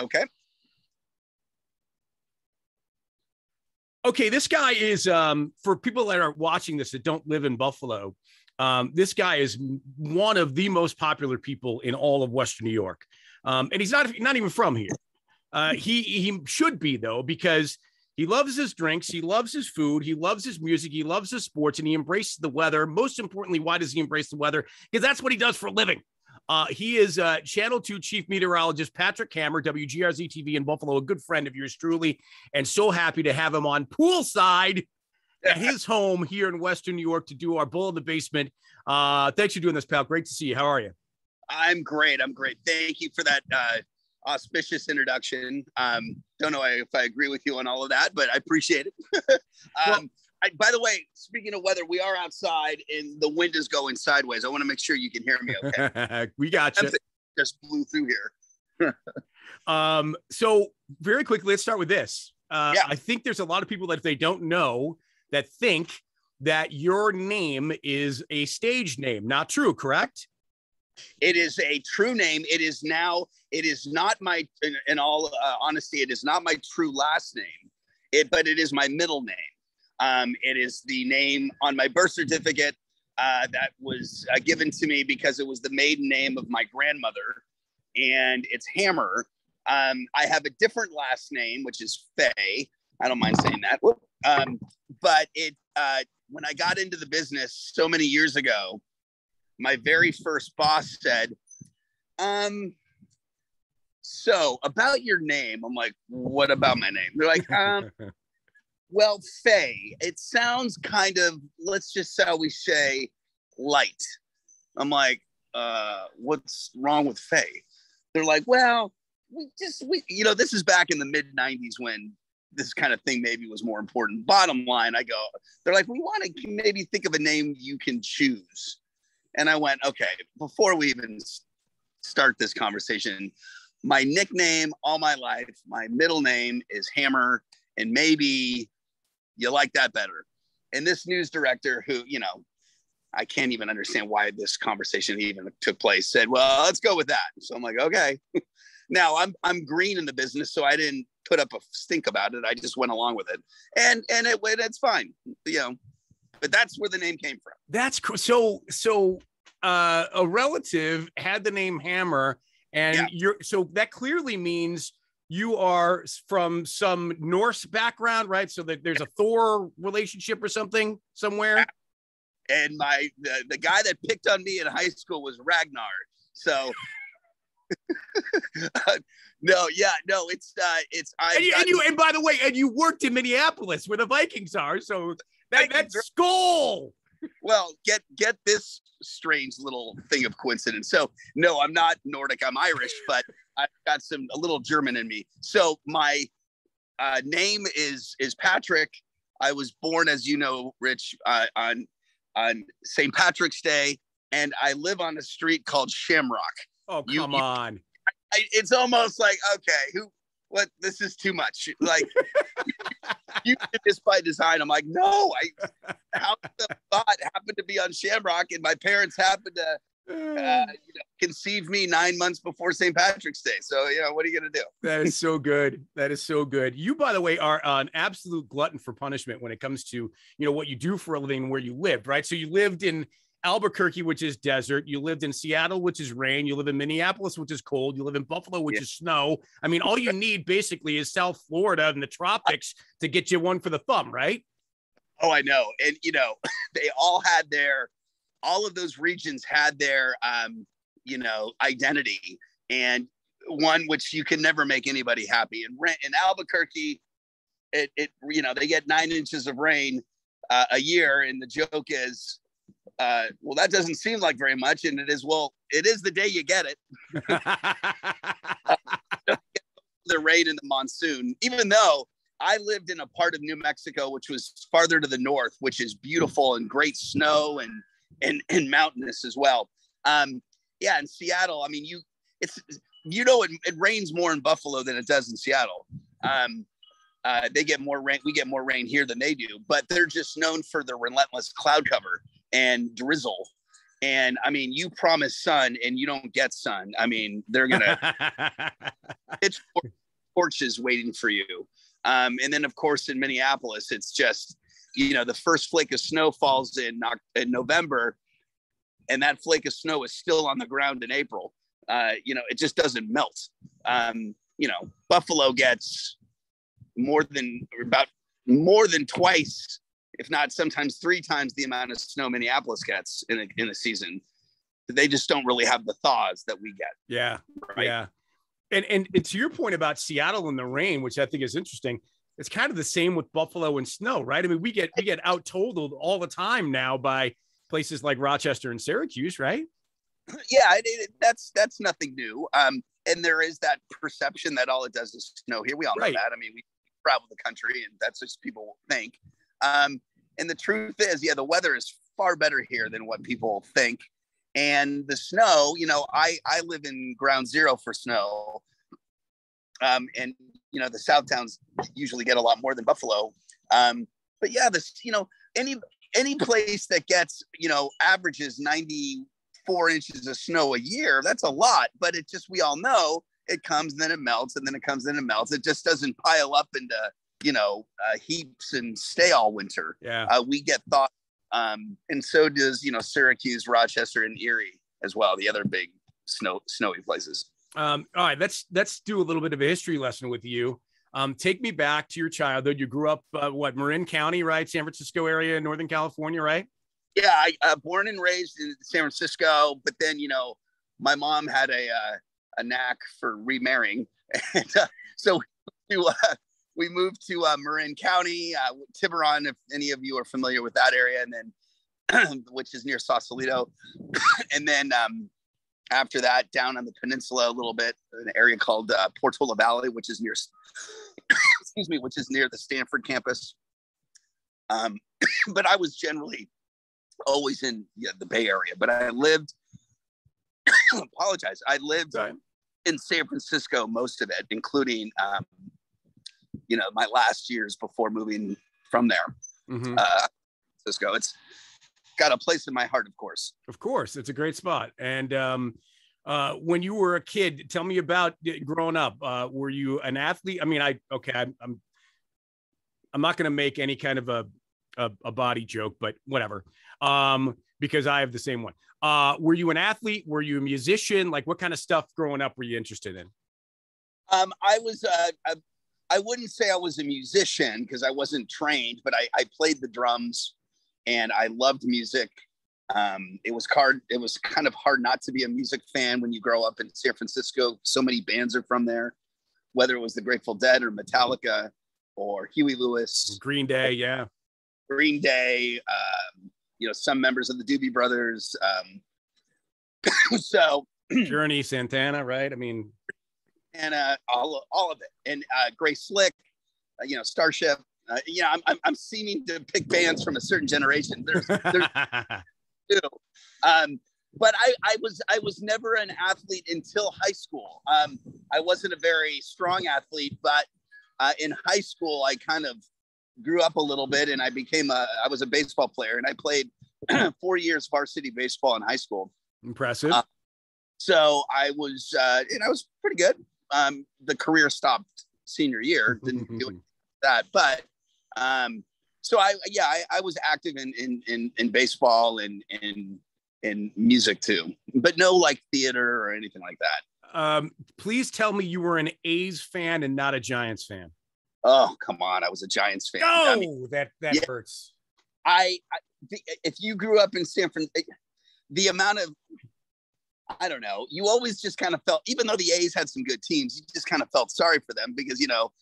Okay. Okay, this guy is for people that are watching this that don't live in Buffalo. This guy is one of the most popular people in all of Western New York, and he's not even from here. He should be though, because he loves his drinks, he loves his food, he loves his music, he loves his sports, and he embraces the weather. Most importantly, why does he embrace the weather? Because that's what he does for a living. He is Channel 2 chief meteorologist Patrick Hammer, WGRZ TV in Buffalo, a good friend of yours truly, and so happy to have him on poolside at his home here in Western New York to do our Bull in the Basement. Thanks for doing this, pal. Great to see you. How are you? I'm great. Thank you for that auspicious introduction. Don't know if I agree with you on all of that, but I appreciate it. By the way, speaking of weather, we are outside and the wind is going sideways. I want to make sure you can hear me okay. We got you. Just blew through here. So very quickly, let's start with this. I think there's a lot of people that if they don't know that think that your name is a stage name. Not true, correct? It is a true name. It is not my, in all honesty, it is not my true last name, but it is my middle name. It is the name on my birth certificate that was given to me because it was the maiden name of my grandmother, and it's Hammer. I have a different last name, which is Faye. I don't mind saying that. But when I got into the business so many years ago, my very first boss said, so about your name. I'm like, what about my name? They're like, well, Faye, it sounds kind of, let's just shall we say, light. I'm like, what's wrong with Faye? They're like, well, this is back in the mid 90s when this kind of thing maybe was more important. Bottom line, they're like, we want to maybe think of a name you can choose. And I went, okay, before we even start this conversation, my nickname all my life, my middle name is Hammer, and maybe you like that better. And this news director who, I can't even understand why this conversation even took place, said, well, let's go with that. So I'm like, okay. Now I'm green in the business, so I didn't put up a stink about it. I just went along with it. And it's fine, but that's where the name came from. That's cool. So a relative had the name Hammer, and so that clearly means you are from some Norse background, right? So that there's a Thor relationship or something somewhere. And the guy that picked on me in high school was Ragnar. So and by the way, and you worked in Minneapolis where the Vikings are. So that's Skull. Well, get this strange little thing of coincidence. So no, I'm not Nordic. I'm Irish, but I've got a little German in me. So my name is Patrick. I was born, as you know, Rich, on St. Patrick's Day, and I live on a street called Shamrock. Oh, come on. It's almost like, okay, this is too much. Like, you did this by design. I'm like, no, how the thought happened to be on Shamrock, and my parents happened to conceive me 9 months before St. Patrick's Day. So, what are you going to do? That is so good. That is so good. You, by the way, are an absolute glutton for punishment when it comes to, what you do for a living and where you lived, right? So you lived in Albuquerque, which is desert. You lived in Seattle, which is rain. You live in Minneapolis, which is cold. You live in Buffalo, which is snow. I mean, all you need basically is South Florida and the tropics to get you one for the thumb, right? Oh, I know. And, they all had all of those regions had their, identity, and one which you can never make anybody happy. And in Albuquerque, they get 9 inches of rain a year. And the joke is, well, that doesn't seem like very much. And it is the day you get it. The rain in the monsoon, even though I lived in a part of New Mexico, which was farther to the north, which is beautiful and great snow and mountainous as well. In Seattle, I mean, it rains more in Buffalo than it does in Seattle. They get more rain. We get more rain here than they do, but they're just known for the relentless cloud cover and drizzle. And I mean, you promise sun and you don't get sun. I mean, they're gonna it's torches waiting for you. And then of course in Minneapolis, it's just, you know, the first flake of snow falls in November, and that flake of snow is still on the ground in April. You know, it just doesn't melt. You know, Buffalo gets more than twice, if not sometimes 3 times the amount of snow Minneapolis gets in a season. They just don't really have the thaws that we get. Yeah. Right? Yeah. And to your point about Seattle and the rain, which I think is interesting, it's kind of the same with Buffalo and snow, right? I mean, we get out totaled all the time now by places like Rochester and Syracuse, right? Yeah, that's nothing new. And there is that perception that all it does is snow here. We all know that. I mean, we travel the country, and that's just people think. And the truth is, yeah, the weather is far better here than what people think. And the snow, you know, I live in ground zero for snow. And, you know, the South towns usually get a lot more than Buffalo. But yeah, you know, any place that gets, you know, averages 94 inches of snow a year, that's a lot. But it just, we all know it comes and then it melts, and then it comes and it melts. It just doesn't pile up into, you know, heaps and stay all winter. Yeah. We get thought. And so does, you know, Syracuse, Rochester, and Erie as well, the other big snowy places. All right, let's do a little bit of a history lesson with you. Take me back to your childhood. You grew up, Marin County, right? San Francisco area, Northern California, right? Yeah, I born and raised in San Francisco, but then, you know, my mom had a knack for remarrying. And so we moved to Marin County, Tiburon, if any of you are familiar with that area, and then which is near Sausalito. And then after that, down on the peninsula a little bit, an area called Portola Valley, which is near, excuse me, which is near the Stanford campus. But I was generally always in the Bay Area. But I lived, I lived in San Francisco most of it, including you know, my last years before moving from there. Cisco. It's got a place in my heart, of course. Of course. It's a great spot. And when you were a kid, tell me about growing up. Were you an athlete? I mean, I'm not going to make any kind of a body joke, but whatever. Because I have the same one. Were you an athlete? Were you a musician? Like, what kind of stuff growing up were you interested in? I wouldn't say I was a musician because I wasn't trained, but I played the drums and I loved music. It was kind of hard not to be a music fan when you grow up in San Francisco. So many bands are from there, whether it was the Grateful Dead or Metallica or Huey Lewis. Green Day, yeah. Green Day, you know, some members of the Doobie Brothers. So Journey, Santana, right? I mean, and all of it, and Grace Slick, you know, Starship. You know, I'm seeming to pick bands from a certain generation. There's two. But I was never an athlete until high school. I wasn't a very strong athlete, but in high school I kind of grew up a little bit, and I was a baseball player, and I played 4 years varsity baseball in high school. Impressive. So I was, and I was pretty good. The career stopped senior year, didn't do that, but so I was active in baseball and in music too, but no like theater or anything like that. Please tell me you were an A's fan and not a Giants fan. Oh, come on. I was a Giants fan. Oh, I mean, that yeah, hurts. If you grew up in San Francisco, the amount of, I don't know, you always just kind of felt, even though the A's had some good teams, you just kind of felt sorry for them because, you know,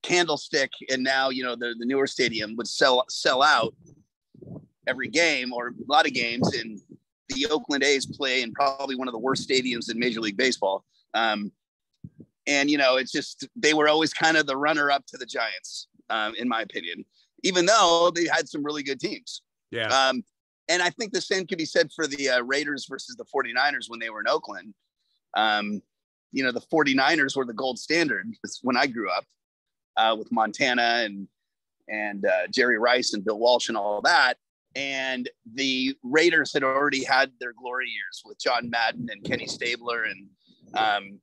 Candlestick and now, you know, the newer stadium would sell out every game or a lot of games, and the Oakland A's play in probably one of the worst stadiums in Major League Baseball. And, you know, it's just, they were always kind of the runner up to the Giants, in my opinion, even though they had some really good teams. Yeah. And I think the same could be said for the Raiders versus the 49ers when they were in Oakland. You know, the 49ers were the gold standard when I grew up with Montana and Jerry Rice and Bill Walsh and all that. and the Raiders had already had their glory years with John Madden and Kenny Stabler and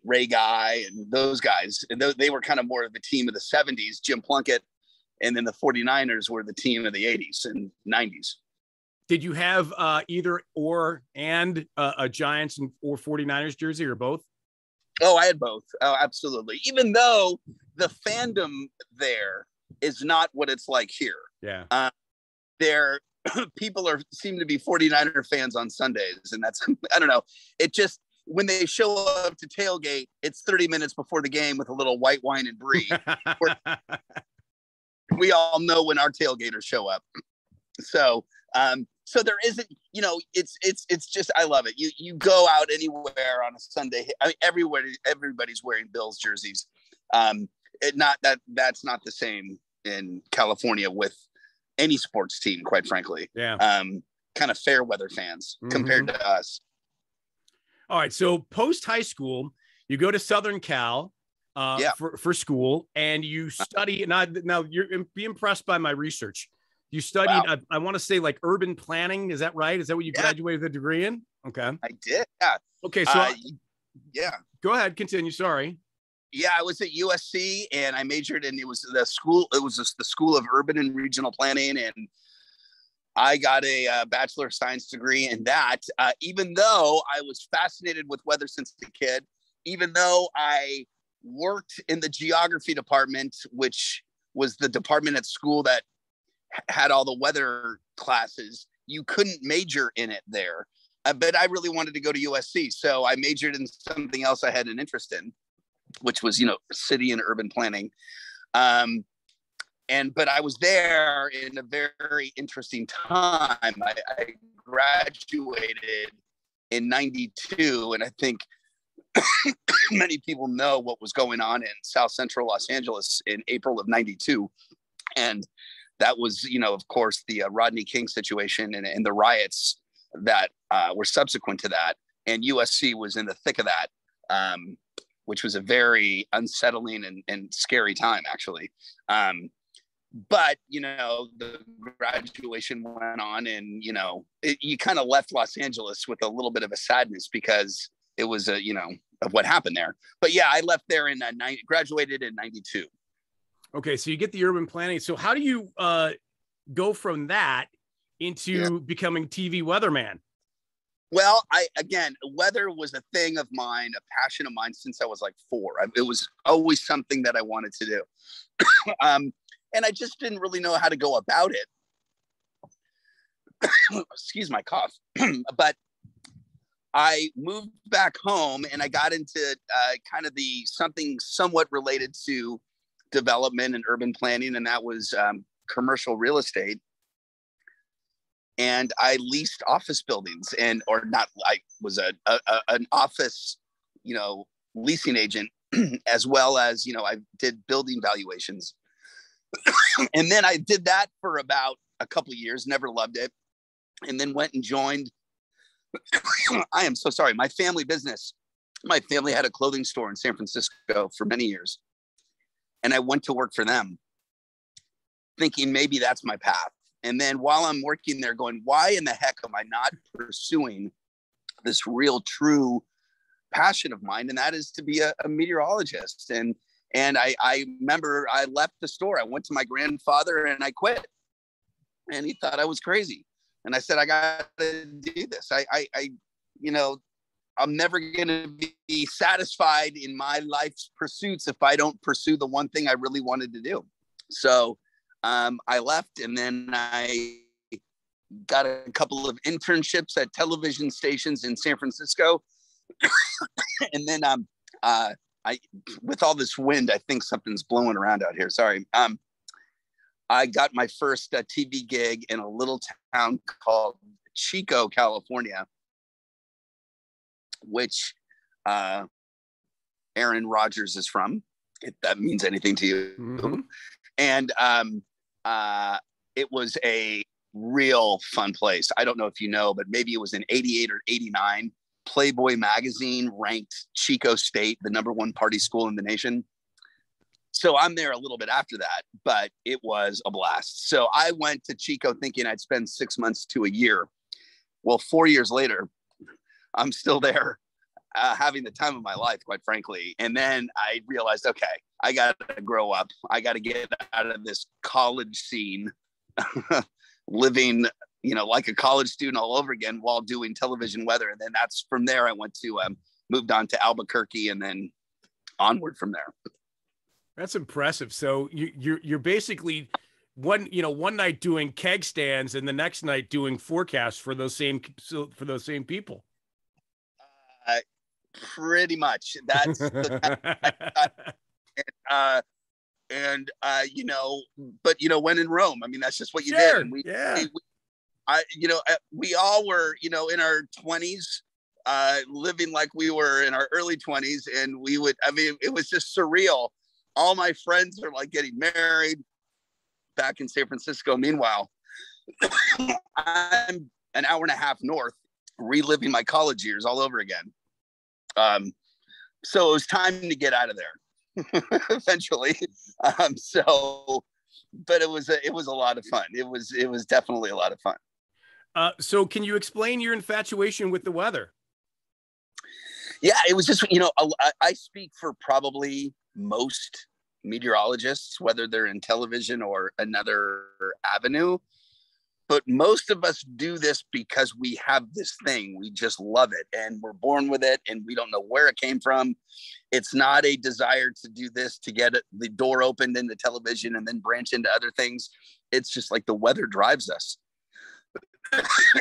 Ray Guy and those guys. And they were kind of more of the team of the 70s, Jim Plunkett, and then the 49ers were the team of the 80s and 90s. Did you have either and a Giants or 49ers jersey, or both? Oh, I had both. Oh, absolutely. Even though the fandom there is not what it's like here. Yeah. There, people seem to be 49er fans on Sundays, and that's, I don't know. It just, when they show up to tailgate, it's 30 minutes before the game with a little white wine and brie. We all know when our tailgaters show up. So there isn't, it's just, I love it. You go out anywhere on a Sunday. I mean, everybody's wearing Bills jerseys. That's not the same in California with any sports team, quite frankly. Yeah. Kind of fair weather fans compared to us. All right. So post high school, you go to Southern Cal for school, and you study. Now you're be impressed by my research. You studied, wow. I want to say, like urban planning. Is that right? Is that what you graduated with a degree in? Okay. I did. Yeah. Okay. So yeah. Go ahead. Continue. Sorry. Yeah, I was at USC and I majored in, it was the School of Urban and Regional Planning. And I got a Bachelor of Science degree in that, even though I was fascinated with weather since a kid, even though I worked in the geography department, which was the department at school that had all the weather classes. You couldn't major in it there, but I really wanted to go to USC. So I majored in something else I had an interest in, which was, city and urban planning. But I was there in a very interesting time. I graduated in 92. And I think many people know what was going on in South Central Los Angeles in April of 92. And that was, of course, the Rodney King situation and the riots that were subsequent to that. And USC was in the thick of that, which was a very unsettling and scary time, actually. But, the graduation went on and, you kind of left Los Angeles with a little bit of a sadness because it was, of what happened there. But yeah, I left there graduated in 92. Okay, so you get the urban planning. So how do you go from that into becoming TV weatherman? Well, weather was a thing of mine, a passion of mine since I was like 4. It was always something that I wanted to do. And I just didn't really know how to go about it. Excuse my cough. But I moved back home and I got into kind of something somewhat related to development and urban planning, and that was commercial real estate. And I leased office buildings, I was an office, leasing agent, as well as, I did building valuations. And then I did that for about a couple of years, never loved it. And then went and joined, I am so sorry, my family business. My family had a clothing store in San Francisco for many years. And I went to work for them thinking maybe that's my path. And then while I'm working there going, why in the heck am I not pursuing this real true passion of mine? And that is to be a meteorologist. And I remember I left the store. I went to my grandfather and I quit. And he thought I was crazy. And I said, I got to do this. I'm never going to be satisfied in my life's pursuits if I don't pursue the one thing I really wanted to do. So I left, and then I got a couple of internships at television stations in San Francisco. And then with all this wind, I think something's blowing around out here. Sorry. I got my first TV gig in a little town called Chico, California, which Aaron Rodgers is from, if that means anything to you. Mm-hmm. And it was a real fun place. I don't know if you know, but maybe it was in 88 or 89. Playboy magazine ranked Chico State the #1 party school in the nation. So I'm there a little bit after that, but it was a blast. So I went to Chico thinking I'd spend 6 months to a year. Well, 4 years later, I'm still there, having the time of my life, quite frankly. And then I realized, okay, I got to grow up. I got to get out of this college scene, living, like a college student all over again while doing television weather. And then that's from there. I went to, moved on to Albuquerque and then onward from there. That's impressive. So you're basically one night doing keg stands and the next night doing forecasts for those same people. Pretty much. That's but when in Rome, I mean, that's just what you did. And we all were, in our 20s, living like we were in our early 20s, and it was just surreal. All my friends are like getting married back in San Francisco. Meanwhile, I'm an hour and a half north, reliving my college years all over again. So it was time to get out of there eventually. But it was a lot of fun. It was definitely a lot of fun. So can you explain your infatuation with the weather? Yeah, it was just, I speak for probably most meteorologists, whether they're in television or another avenue. But most of us do this because we have this thing. We just love it and we're born with it and we don't know where it came from. It's not a desire to do this to get the door opened in the television and then branch into other things. It's just like the weather drives us.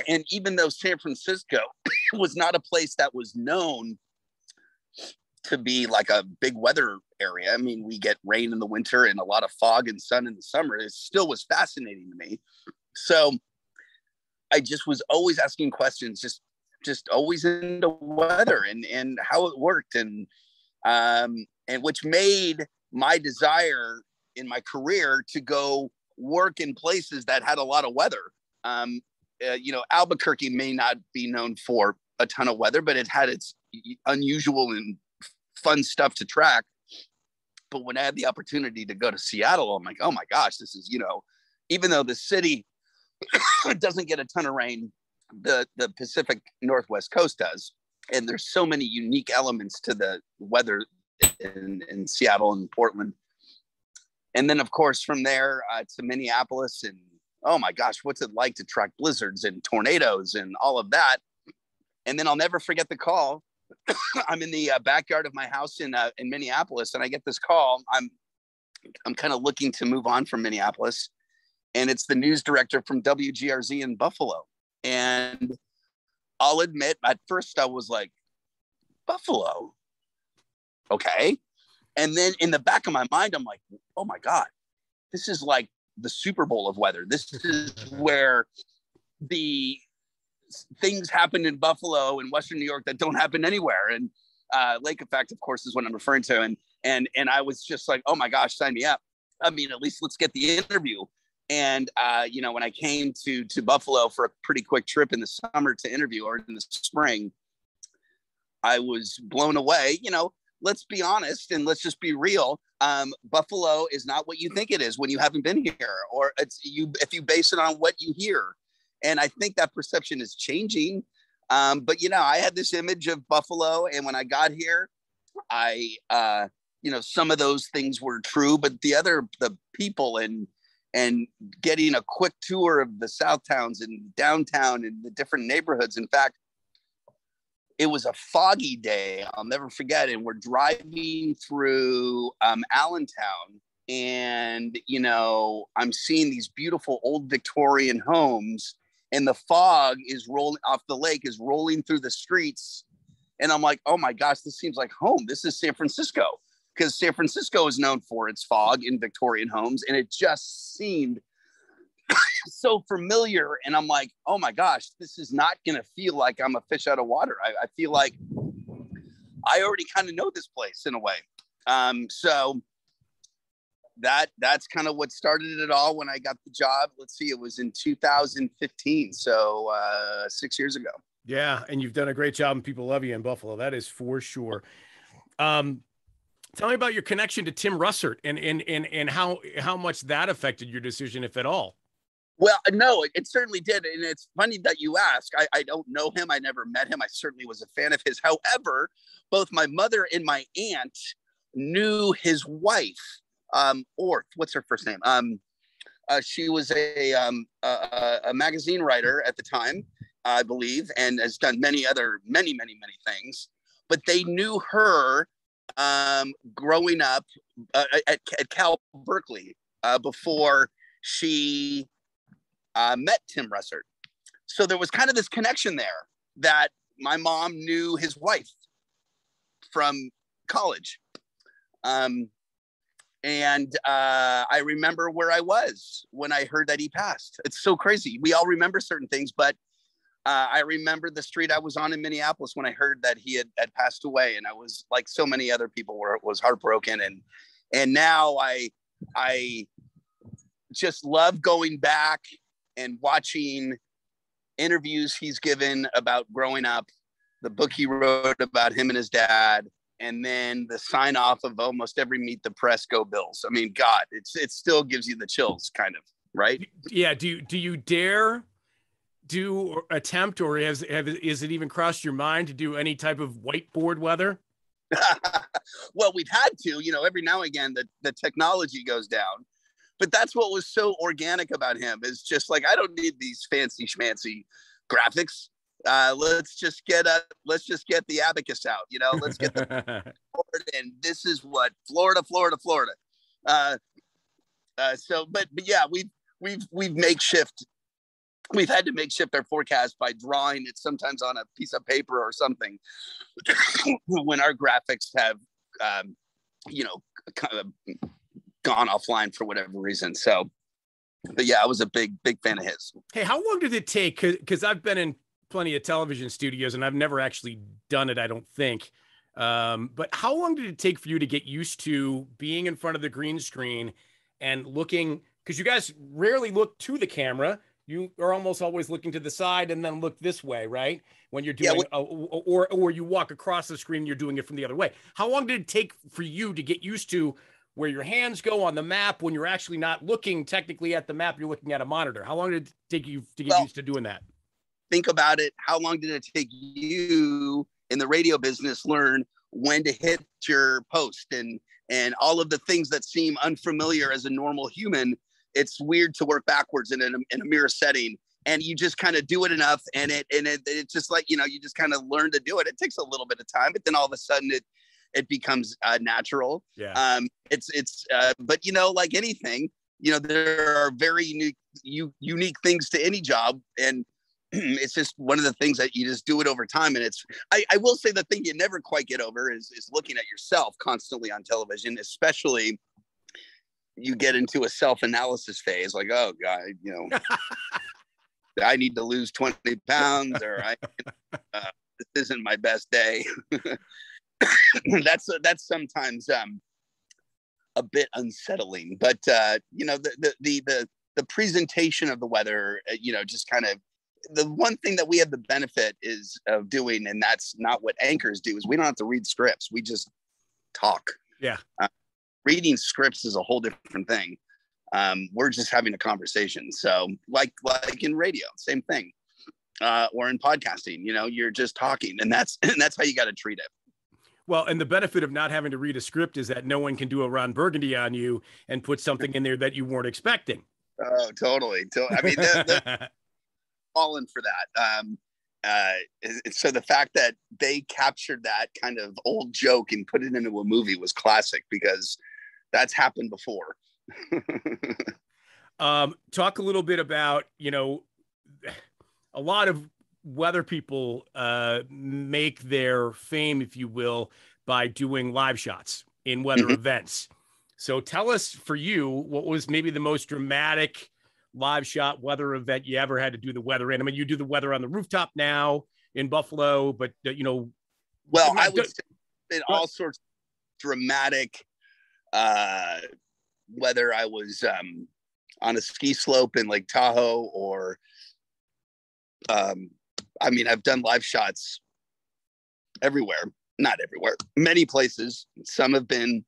And even though San Francisco was not a place that was known to be like a big weather area, I mean, we get rain in the winter and a lot of fog and sun in the summer. It still was fascinating to me. So I just was always asking questions, just always into weather and how it worked. And which made my desire in my career to go work in places that had a lot of weather. Albuquerque may not be known for a ton of weather, but it had its unusual and fun stuff to track. But when I had the opportunity to go to Seattle, I'm like, oh my gosh, this is, even though the city doesn't get a ton of rain, the Pacific Northwest coast does. And there's so many unique elements to the weather in Seattle and Portland. And then, of course, from there to Minneapolis, and oh my gosh, what's it like to track blizzards and tornadoes and all of that? And then I'll never forget the call. I'm in the backyard of my house in Minneapolis, and I get this call. I'm kind of looking to move on from Minneapolis, and it's the news director from WGRZ in Buffalo. And I'll admit, at first I was like, Buffalo, okay. And then in the back of my mind, I'm like, oh my God, this is like the Super Bowl of weather. This is where the things happen in Buffalo and Western New York that don't happen anywhere. And Lake Effect, of course, is what I'm referring to. And I was just like, oh my gosh, sign me up. I mean, at least let's get the interview. And, when I came to Buffalo for a pretty quick trip in the summer to interview, or in the spring, I was blown away. Let's be honest and let's just be real. Buffalo is not what you think it is when you haven't been here, or if you base it on what you hear. And I think that perception is changing. But I had this image of Buffalo, and when I got here, some of those things were true, but the people and getting a quick tour of the South Towns and downtown and the different neighborhoods. In fact, it was a foggy day, I'll never forget. And we're driving through Allentown, and, I'm seeing these beautiful old Victorian homes, and the fog is rolling off the lake, is rolling through the streets. And I'm like, oh my gosh, this seems like home. This is San Francisco, because San Francisco is known for its fog in Victorian homes. And it just seemed so familiar. And I'm like, oh my gosh, this is not going to feel like I'm a fish out of water. I feel like I already kind of know this place in a way. So that's kind of what started it all when I got the job. Let's see, it was in 2015. So 6 years ago. Yeah. And you've done a great job and people love you in Buffalo. That is for sure. Tell me about your connection to Tim Russert and how much that affected your decision, if at all. Well, no, it certainly did. And it's funny that you ask. I don't know him. I never met him. I certainly was a fan of his. However, both my mother and my aunt knew his wife, Orth. What's her first name? She was a magazine writer at the time, I believe, and has done many things. But they knew her growing up at Cal Berkeley before she met Tim Russert. So there was kind of this connection there that my mom knew his wife from college. And I remember where I was when I heard that he passed. It's so crazy. We all remember certain things, but I remember the street I was on in Minneapolis when I heard that he had passed away. And I was like so many other people was heartbroken. And now I just love going back and watching interviews he's given about growing up, the book he wrote about him and his dad, and then the sign off of almost every Meet the Press, Go Bills. I mean, God, it still gives you the chills, kind of, right? Yeah. Do you dare do or attempt, or is it even crossed your mind to do any type of whiteboard weather? Well, we've had to, every now and again the technology goes down, but that's what was so organic about him is just like, I don't need these fancy schmancy graphics. Let's just get the abacus out, let's get the board, and this is what Florida. But yeah, we've had to makeshift our forecast by drawing it sometimes on a piece of paper or something when our graphics have, kind of gone offline for whatever reason. So, but yeah, I was a big fan of his. Hey, how long did it take? Because I've been in plenty of television studios and I've never actually done it, I don't think. But how long did it take for you to get used to being in front of the green screen and looking? Because you guys rarely look to the camera. You are almost always looking to the side and then look this way, right? When you're doing, or you walk across the screen, you're doing it from the other way. How long did it take for you to get used to where your hands go on the map when you're actually not looking technically at the map, you're looking at a monitor? How long did it take you to get used to doing that? Think about it. How long did it take you in the radio business learn when to hit your post and all of the things that seem unfamiliar as a normal human? It's weird to work backwards in a mirror setting, and you just kind of do it enough, and it's just like, you just kind of learn to do it. It takes a little bit of time, but then all of a sudden it becomes natural. Yeah. But like anything, there are very unique things to any job, and it's just one of the things that you just do it over time. And I will say the thing you never quite get over is looking at yourself constantly on television, especially you get into a self-analysis phase, like, oh God, I need to lose 20 pounds, or this isn't my best day. That's sometimes a bit unsettling, but the presentation of the weather, just kind of, the one thing that we have the benefit of doing, and that's not what anchors do, is we don't have to read scripts. We just talk. Yeah. Reading scripts is a whole different thing. We're just having a conversation. So like in radio, same thing. Or in podcasting, you're just talking, and that's how you got to treat it. Well, and the benefit of not having to read a script is that no one can do a Ron Burgundy on you and put something in there that you weren't expecting. Oh, totally. I mean, they're falling for that. So the fact that they captured that kind of old joke and put it into a movie was classic, because that's happened before. Talk a little bit about, a lot of weather people make their fame, if you will, by doing live shots in weather events. So tell us, for you, what was maybe the most dramatic live shot weather event you ever had to do the weather in? I mean, you do the weather on the rooftop now in Buffalo, but well, I would say in all sorts of dramatic whether I was on a ski slope in Lake Tahoe, or I've done live shots everywhere. not everywhere, many places. Some have been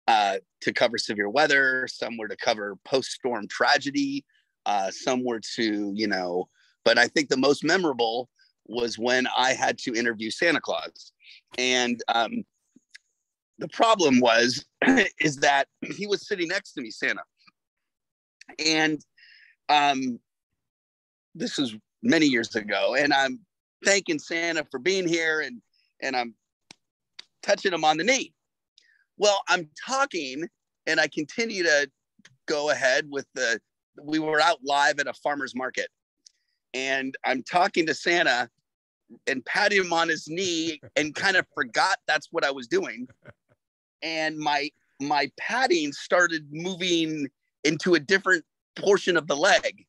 to cover severe weather. Some were to cover post-storm tragedy. Some were to, but I think the most memorable was when I had to interview Santa Claus. And the problem is that he was sitting next to me, Santa. And this was many years ago. And I'm thanking Santa for being here, and I'm touching him on the knee. Well, I'm talking, and I continue to go ahead with we were out live at a farmer's market, and I'm talking to Santa and patting him on his knee, and kind of forgot that's what I was doing. And my padding started moving into a different portion of the leg.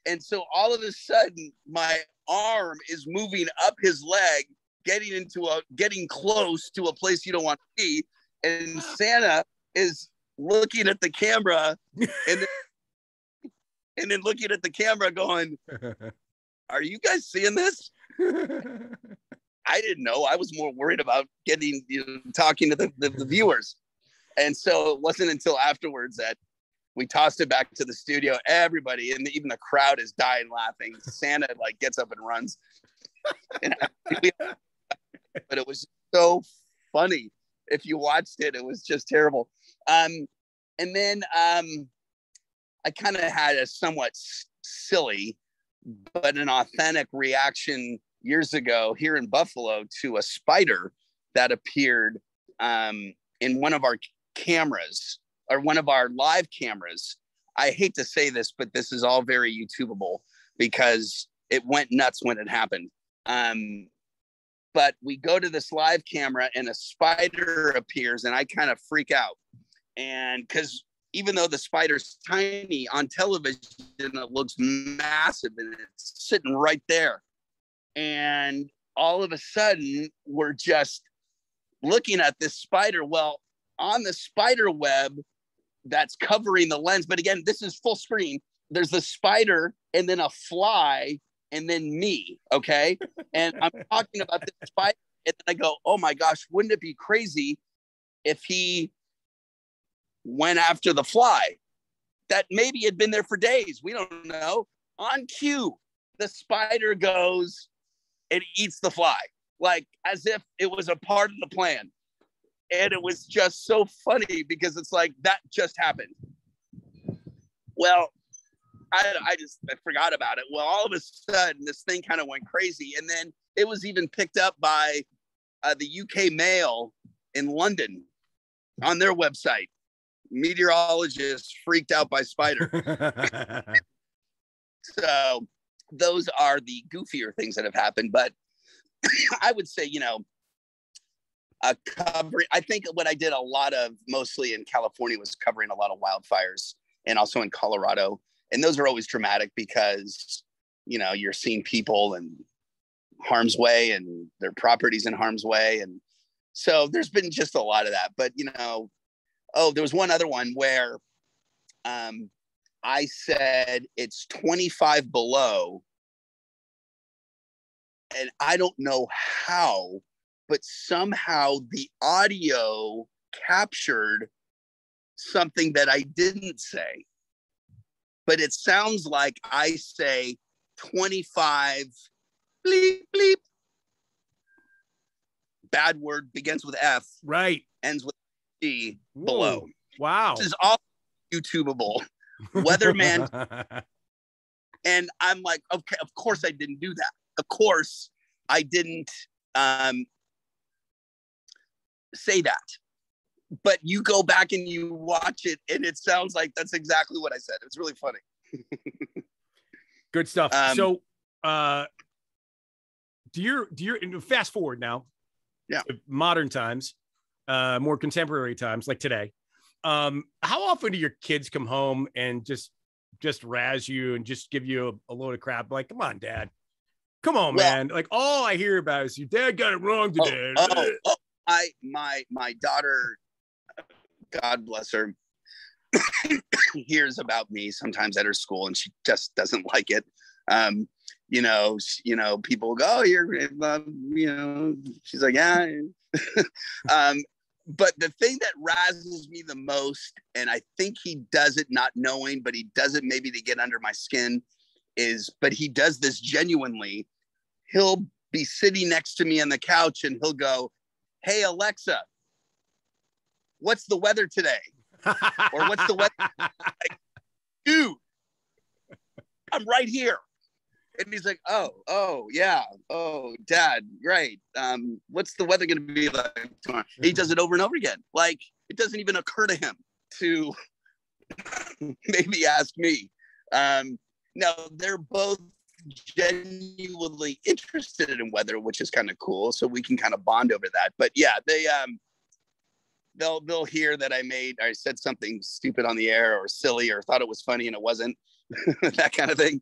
And so all of a sudden, my arm is moving up his leg, getting close to a place you don't want to be. And Santa is looking at the camera and then looking at the camera going, "Are you guys seeing this?" I didn't know. I was more worried about talking to the viewers. And so it wasn't until afterwards that we tossed it back to the studio. Everybody, and even the crowd, is dying laughing. Santa gets up and runs. But it was so funny. If you watched it, it was just terrible. And then I kind of had a somewhat silly, but an authentic reaction years ago here in Buffalo to a spider that appeared in one of our cameras, or one of our live cameras. I hate to say this, but this is all very YouTubeable because it went nuts when it happened. But we go to this live camera and a spider appears, and I kind of freak out. And because even though the spider's tiny, on television, it looks massive, and it's sitting right there. And all of a sudden, we're just looking at this spider. Well, on the spider web that's covering the lens, but again, this is full screen, there's the spider and then a fly and then me, okay? And I'm talking about this spider, and then I go, oh my gosh, wouldn't it be crazy if he went after the fly that maybe had been there for days? We don't know. On cue, the spider goes and eats the fly, as if it was a part of the plan. And it was just so funny because it's that just happened. Well, I forgot about it. Well, all of a sudden, this thing kind of went crazy. And then it was even picked up by the UK Mail in London on their website. Meteorologist freaked out by spider. So those are the goofier things that have happened. But I would say, I think what I did a lot of, mostly in California, was covering a lot of wildfires, and also in Colorado. And those are always dramatic because, you're seeing people in harm's way and their properties in harm's way. And so there's been just a lot of that. But, there was one other one where I said it's 25 below. And I don't know how, but somehow the audio captured something that I didn't say. But it sounds like I say 25, bleep, bleep. Bad word, begins with F. Right. Ends with C below. Wow. This is all YouTubeable. Weatherman. And I'm like, okay, of course I didn't do that. Of course I didn't say that. But you go back and you watch it, and it sounds like that's exactly what I said. It's really funny. Good stuff. So do you fast forward now? Yeah. Modern times, more contemporary times, like today. How often do your kids come home and just razz you and just give you a load of crap? Like, come on, Dad. Come on, man. All I hear about is your dad got it wrong today. My daughter, God bless her, hears about me sometimes at her school, and she just doesn't like it. People go, oh, you're, she's like, yeah. But the thing that razzles me the most, and I think he does it not knowing, but he does it maybe to get under my skin, but he does this genuinely. He'll be sitting next to me on the couch and he'll go, hey, Alexa, what's the weather today? Or what's the weather? Like, dude, I'm right here. And he's like, oh, yeah. Oh, Dad, great. What's the weather going to be like tomorrow? He does it over and over again. Like, it doesn't even occur to him to maybe ask me. No, they're both genuinely interested in weather, which is kind of cool. So we can kind of bond over that. But yeah, they'll hear that I said something stupid on the air or silly or thought it was funny and it wasn't. That kind of thing.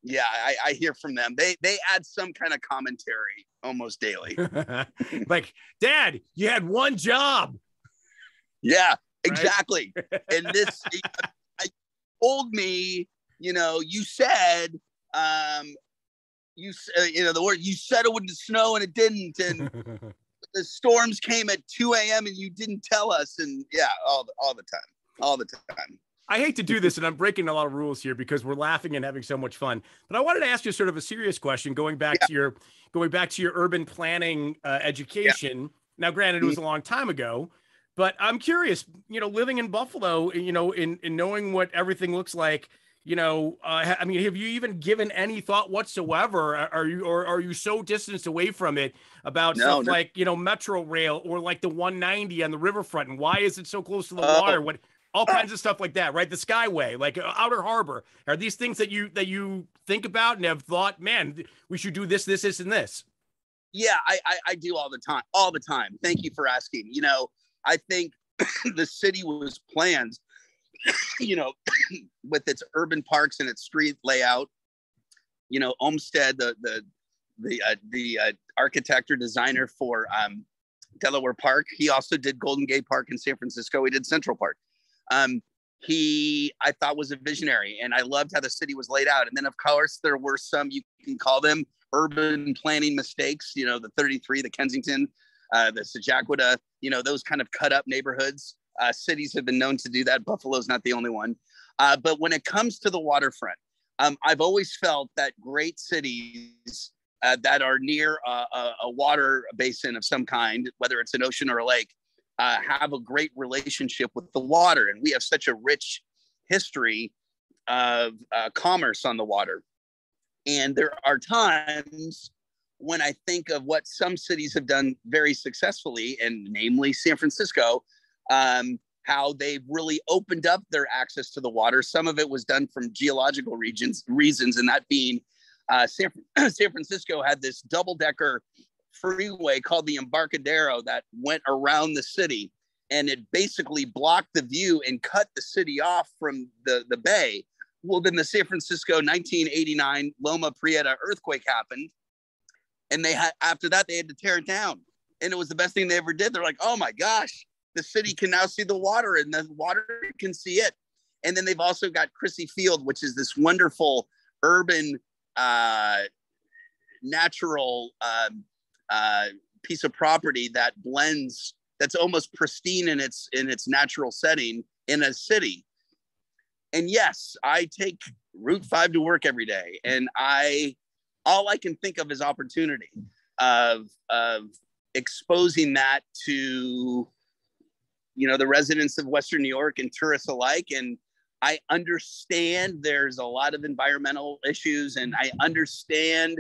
Yeah, I hear from them. They add some kind of commentary almost daily. Like, Dad, you had one job. Yeah, exactly. Right? And this, I told me, you said, the word, you said it wouldn't snow and it didn't. And the storms came at 2 a.m. and you didn't tell us. And yeah, all the time. I hate to do this, and I'm breaking a lot of rules here because we're laughing and having so much fun. But I wanted to ask you sort of a serious question, going back to your urban planning education. Yeah. Now, granted, it was a long time ago, but I'm curious. Living in Buffalo, in knowing what everything looks like. I mean, have you even given any thought whatsoever? Are you so distanced away from it about stuff like Metro Rail or like the 190 on the riverfront, and why is it so close to the water? What? All kinds of stuff like that, right? The Skyway, like Outer Harbor. Are these things that you think about and have thought, man, we should do this, and this? Yeah, I do all the time. Thank you for asking. I think the city was planned, with its urban parks and its street layout. Olmsted, the architect or designer for Delaware Park. He also did Golden Gate Park in San Francisco. He did Central Park. I thought was a visionary, and I loved how the city was laid out. And then of course there were some, you can call them urban planning mistakes, the 33, the Kensington, the Sejaquada, those kind of cut up neighborhoods. Cities have been known to do that. Buffalo's not the only one. But when it comes to the waterfront, I've always felt that great cities that are near a water basin of some kind, whether it's an ocean or a lake, have a great relationship with the water. And we have such a rich history of commerce on the water. And there are times when I think of what some cities have done very successfully, and namely San Francisco, how they've really opened up their access to the water. Some of it was done from geological reasons, and that being San Francisco had this double-decker freeway called the Embarcadero that went around the city, and it basically blocked the view and cut the city off from the bay. Well, then the San Francisco 1989 Loma Prieta earthquake happened, and after that they had to tear it down, and it was the best thing they ever did. They're like, oh my gosh, the city can now see the water, and the water can see it. And then they've also got Crissy Field, which is this wonderful urban natural piece of property that blends, that's almost pristine in its natural setting in a city. And yes, I take Route 5 to work every day, and all I can think of is opportunity of exposing that to the residents of Western New York and tourists alike. And I understand there's a lot of environmental issues, and I understand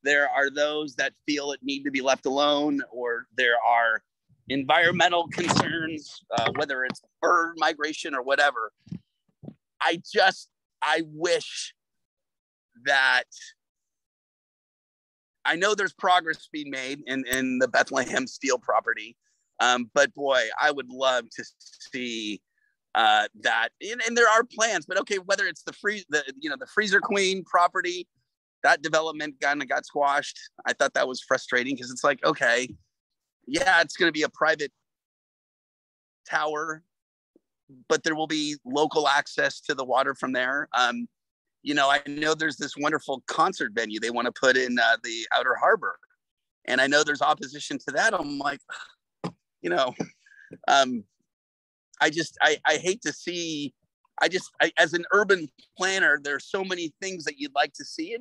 there are those that feel it need to be left alone, or there are environmental concerns, whether it's bird migration or whatever. I wish that, I know there's progress being made in the Bethlehem Steel property, but boy, I would love to see that. And there are plans, but okay, whether it's the Freezer Queen property, that development kind of got squashed. I thought that was frustrating because it's like, okay, yeah, it's going to be a private tower, but there will be local access to the water from there. I know there's this wonderful concert venue they want to put in the Outer Harbor. And I know there's opposition to that. I'm like, I hate to see, as an urban planner, there's so many things that you'd like to see.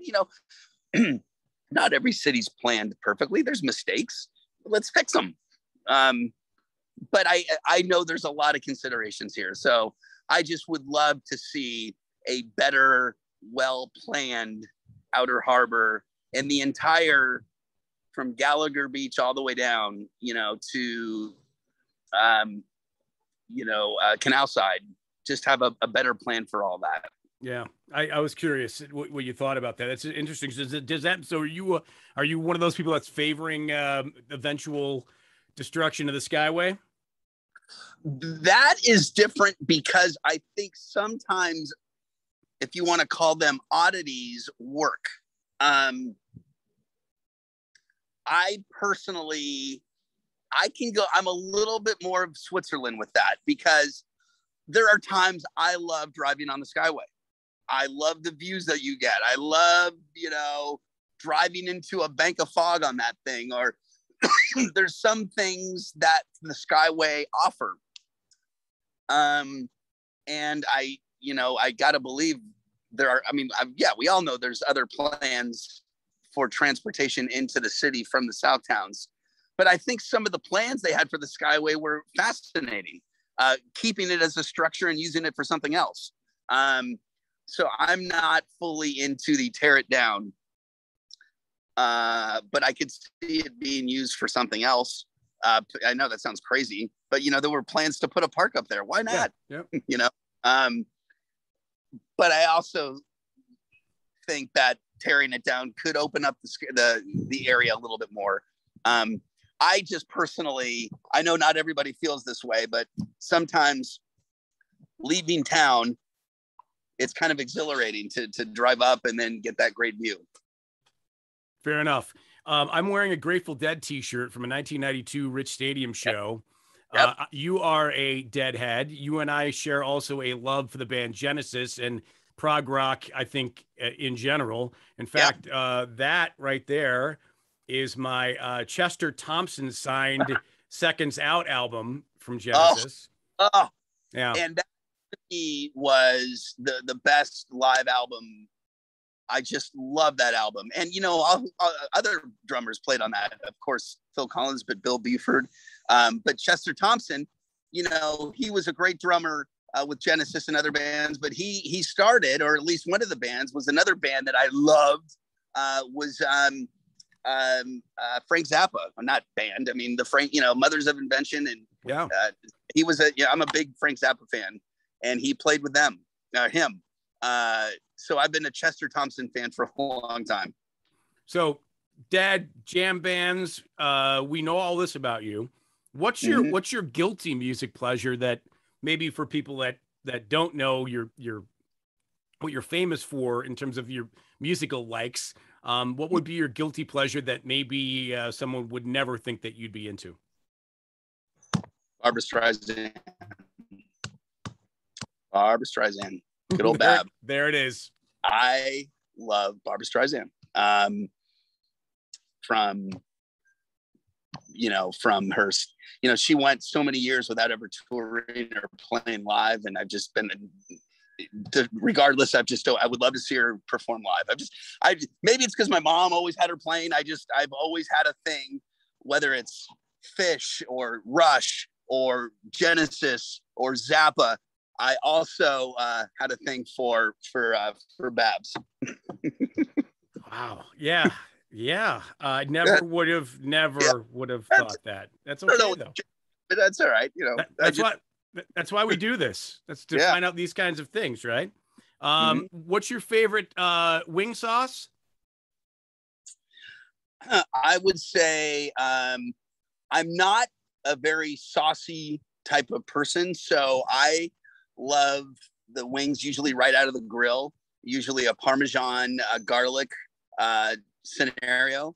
And, not every city's planned perfectly. There's mistakes. Let's fix them. But I know there's a lot of considerations here. So I just would love to see a better, well-planned Outer Harbor and the entire, from Gallagher Beach all the way down, to, Canal Side, just have a better plan for all that. Yeah, I was curious what you thought about that. That's interesting. So are you one of those people that's favoring eventual destruction of the Skyway? That is different because I think sometimes, if you want to call them oddities, work. I personally, I'm a little bit more of Switzerland with that, because there are times I love driving on the Skyway. I love the views that you get. I love, driving into a bank of fog on that thing, or there's some things that the Skyway offer. And I gotta believe there are, we all know there's other plans for transportation into the city from the South towns, but I think some of the plans they had for the Skyway were fascinating, keeping it as a structure and using it for something else. So I'm not fully into the tear it down, but I could see it being used for something else. I know that sounds crazy, but there were plans to put a park up there. Why not? Yeah. But I also think that tearing it down could open up the area a little bit more. I just personally, I know not everybody feels this way, but sometimes leaving town, it's kind of exhilarating to drive up and then get that great view. Fair enough. I'm wearing a Grateful Dead t-shirt from a 1992 Rich Stadium show. Yep. You are a Deadhead. You and I share also a love for the band Genesis and prog rock, I think, in general. In fact, that right there is my Chester Thompson signed Seconds Out album from Genesis. Yeah. And that to me was the best live album. I just love that album. And, other drummers played on that. Of course, Phil Collins, but Bill Buford. But Chester Thompson, he was a great drummer with Genesis and other bands, but he started, or at least one of the bands was another band that I loved, was Frank Zappa. Not band. The Frank, Mothers of Invention. And he was I'm a big Frank Zappa fan, and he played with him. So I've been a Chester Thompson fan for a long time. So, Dad, jam bands, we know all this about you. What's your guilty music pleasure that maybe for people that don't know what you're famous for in terms of your musical likes? What would be your guilty pleasure that maybe someone would never think that you'd be into? Barbra Streisand. Good old Bab. There it is. I love Barbra Streisand. From her, she went so many years without ever touring or playing live. And I've just been, regardless, I would love to see her perform live. Maybe it's because my mom always had her playing. I've always had a thing, whether it's Fish or Rush or Genesis or Zappa. I also had a thing for Babs. Wow. Yeah. I never would have thought that. That's okay though. But that's all right. That's why we do this. That's to find out these kinds of things, right? What's your favorite wing sauce? I would say I'm not a very saucy type of person, so I love the wings usually right out of the grill, usually a Parmesan garlic scenario.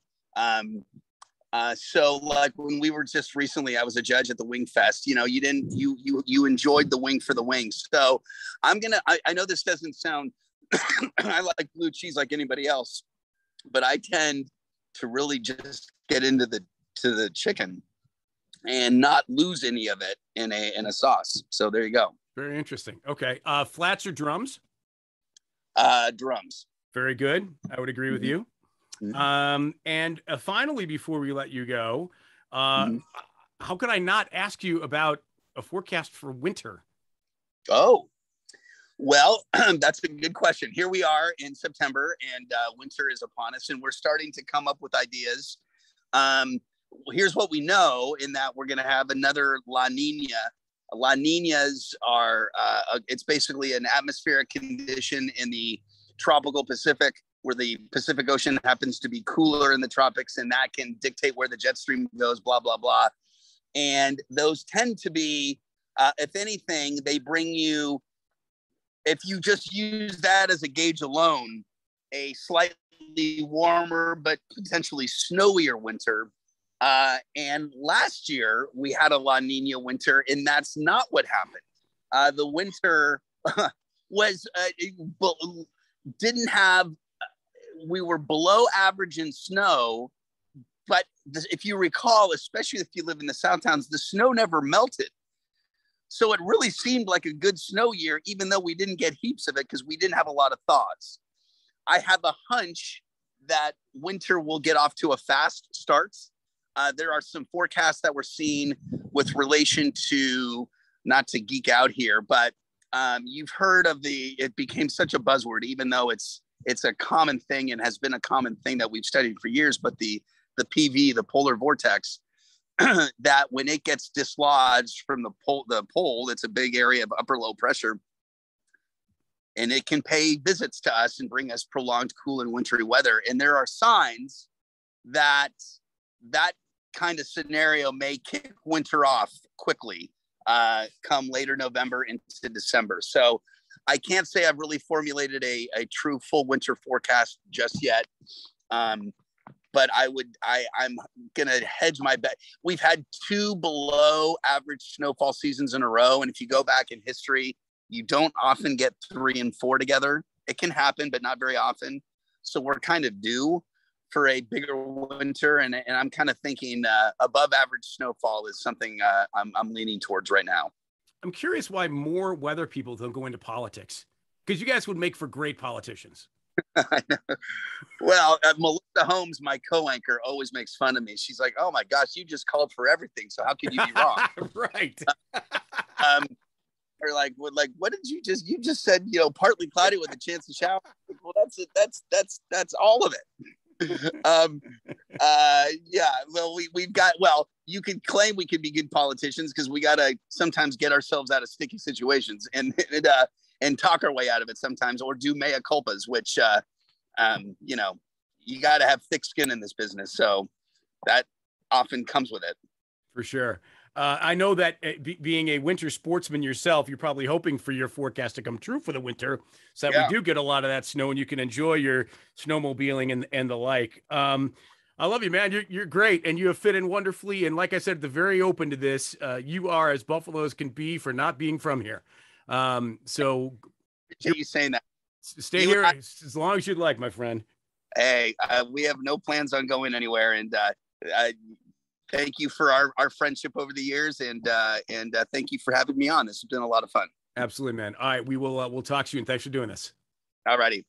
So like when we were just recently, I was a judge at the Wing Fest, you enjoyed the wing for the wings. So I know this doesn't sound I like blue cheese like anybody else, but I tend to really just get into the chicken and not lose any of it in a sauce. So there you go. Very interesting. Okay. Flats or drums? Drums. Very good. I would agree with you. And finally, before we let you go, how could I not ask you about a forecast for winter? Oh, well, that's a good question. Here we are in September, and winter is upon us, and we're starting to come up with ideas. Here's what we know, in that we're going to have another La Nina. La Ninas are, it's basically an atmospheric condition in the tropical Pacific, where the Pacific Ocean happens to be cooler in the tropics, and that can dictate where the jet stream goes, blah, blah, blah. And those tend to be, if anything, they bring you, if you just use that as a gauge alone, a slightly warmer but potentially snowier winter. And last year we had a La Nina winter, and that's not what happened. The winter was didn't have. We were below average in snow, but if you recall, especially if you live in the South Towns, the snow never melted. So it really seemed like a good snow year, even though we didn't get heaps of it because we didn't have a lot of thaws. I have a hunch that winter will get off to a fast start. There are some forecasts that we're seeing with relation to, not to geek out here, but you've heard of it became such a buzzword, even though it's a common thing and has been a common thing that we've studied for years, but the PV, the polar vortex, that when it gets dislodged from the pole, it's a big area of upper low pressure, and it can pay visits to us and bring us prolonged cool and wintry weather. And there are signs that kind of scenario may kick winter off quickly, come later November into December. So I can't say I've really formulated a true full winter forecast just yet. But I'm going to hedge my bet. We've had 2 below average snowfall seasons in a row. And if you go back in history, you don't often get 3 and 4 together. It can happen, but not very often. So we're kind of due for a bigger winter. And I'm kind of thinking above average snowfall is something I'm leaning towards right now. I'm curious why more weather people don't go into politics, because you guys would make for great politicians. Well, Melissa Holmes, my co-anchor, always makes fun of me. She's like, "Oh my gosh, you just called for everything. So how could you be wrong?" Right. Or like, what did you just said, partly cloudy with a chance of shower. Well, that's it. That's all of it. Yeah. Well, we've got. Well, you could claim we could be good politicians because we got to sometimes get ourselves out of sticky situations and talk our way out of it sometimes, or do mea culpas, which, you got to have thick skin in this business. So that often comes with it. For sure. I know that being a winter sportsman yourself, you're probably hoping for your forecast to come true for the winter, so that we do get a lot of that snow and you can enjoy your snowmobiling and the like. I love you, man. You're great, and you have fit in wonderfully. And like I said, they're very open to this. You are as Buffalo as can be for not being from here. So appreciate you saying that. Stay here as long as you'd like, my friend. Hey, we have no plans on going anywhere, and thank you for our friendship over the years, and thank you for having me on. This has been a lot of fun. Absolutely, man. All right, we'll talk to you, and thanks for doing this. All righty.